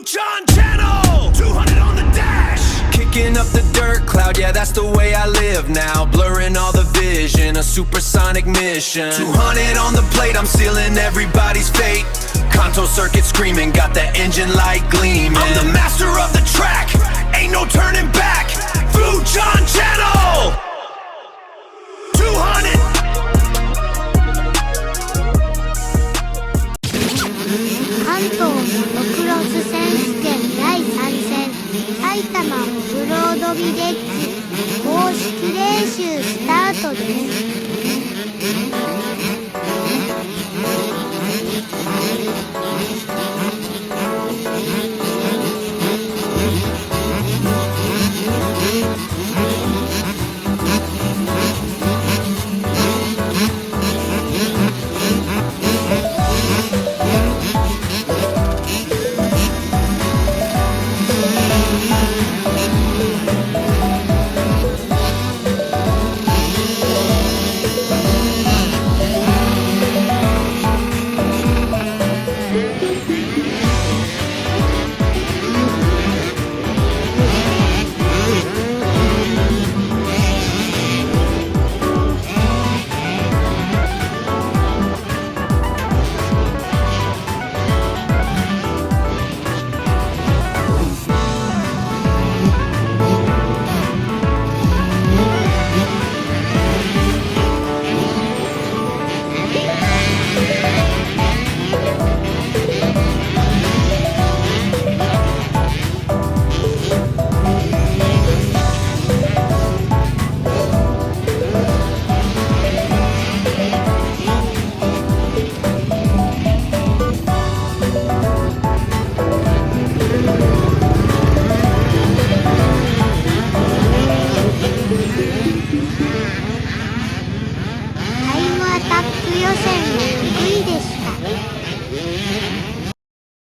Fuuchan-channel 200 on the dash. Kicking up the dirt cloud, yeah, that's the way I live now. Blurring all the vision, a supersonic mission. 200 on the plate, I'm sealing everybody's fate. Kanto circuit screaming, got that engine light gleaming. I'm the master of the track, ain't no turning back. Fuuchan-channel 200. 関東モトクロス選手権第3戦埼玉オフロードビレッジ公式練習スタートです。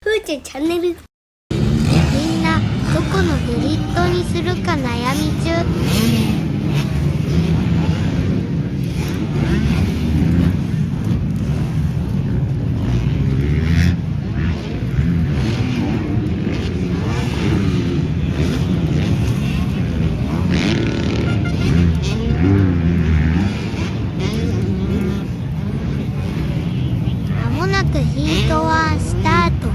Fuuchan-channel みんなどこのグリッドにするか悩み中。まもなくヒート1スタート。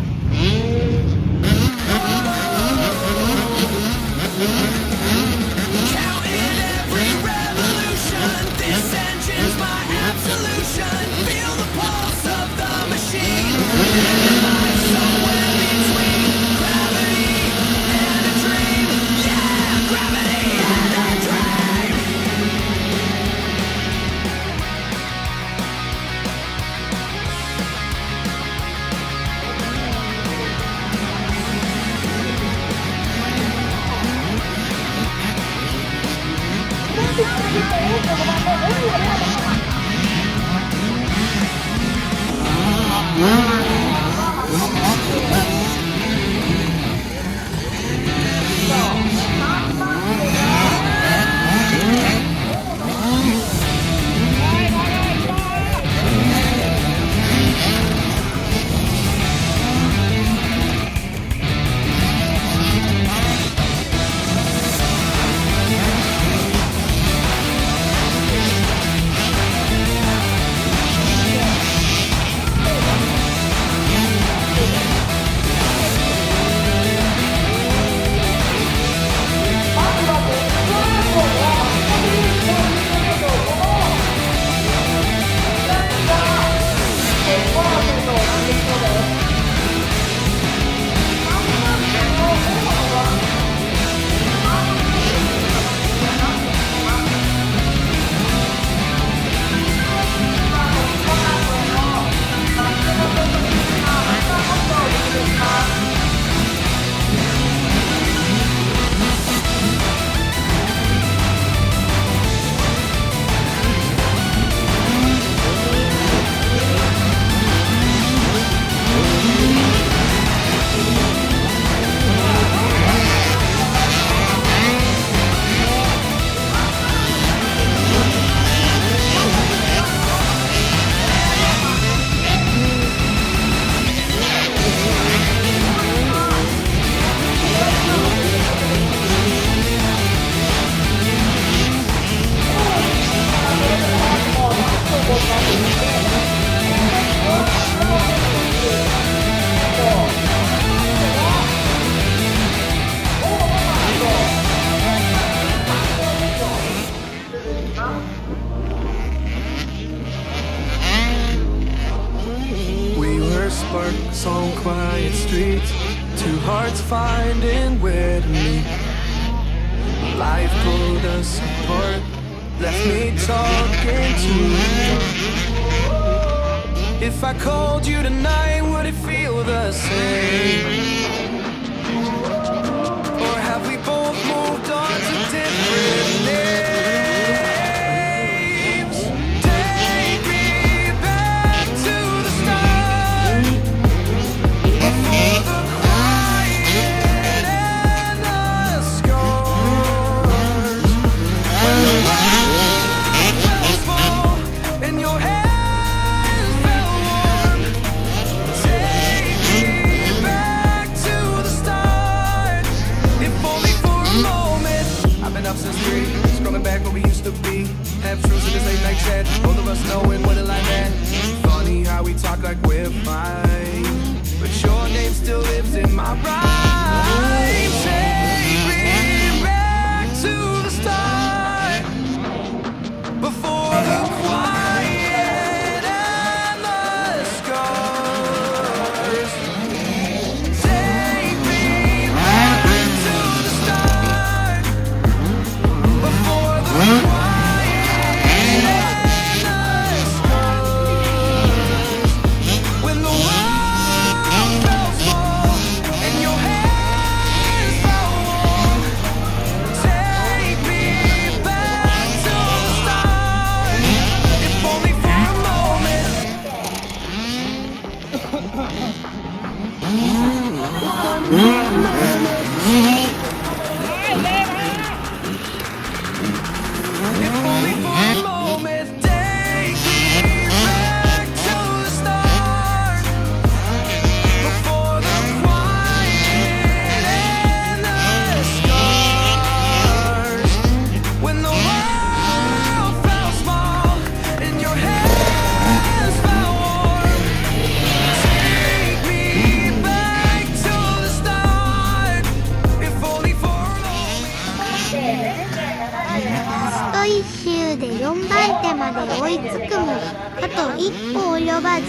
hearts finding where to meet. Life pulled us apart, left me talking to you. If I called you tonight, would it feel the same? Or have we both moved on to different names? Take me back to the start, before the quiet and the scars. When the world fell small and your hands felt warm. Take me back to the start, if only for a moment. I've been up since 3, scrolling back where we used to be. Half truths in this late night chat, both of us knowing what it like that. Funny how we talk like we're fine, but your name still lives in my rhyme. Take me back to the start, before the quiet and the scars. Take me back to the start, before the quiet and the scars. When the world fell small and your hands felt warm. Take me back to the start, if only for a moment. If only for a moment. Take me back to the start, before the quiet and the scars. When the world fell small and your hands felt warm. Take me back to the start, if only for a moment. ラスト1周で4番手まで追いつくもあと一歩及ばず。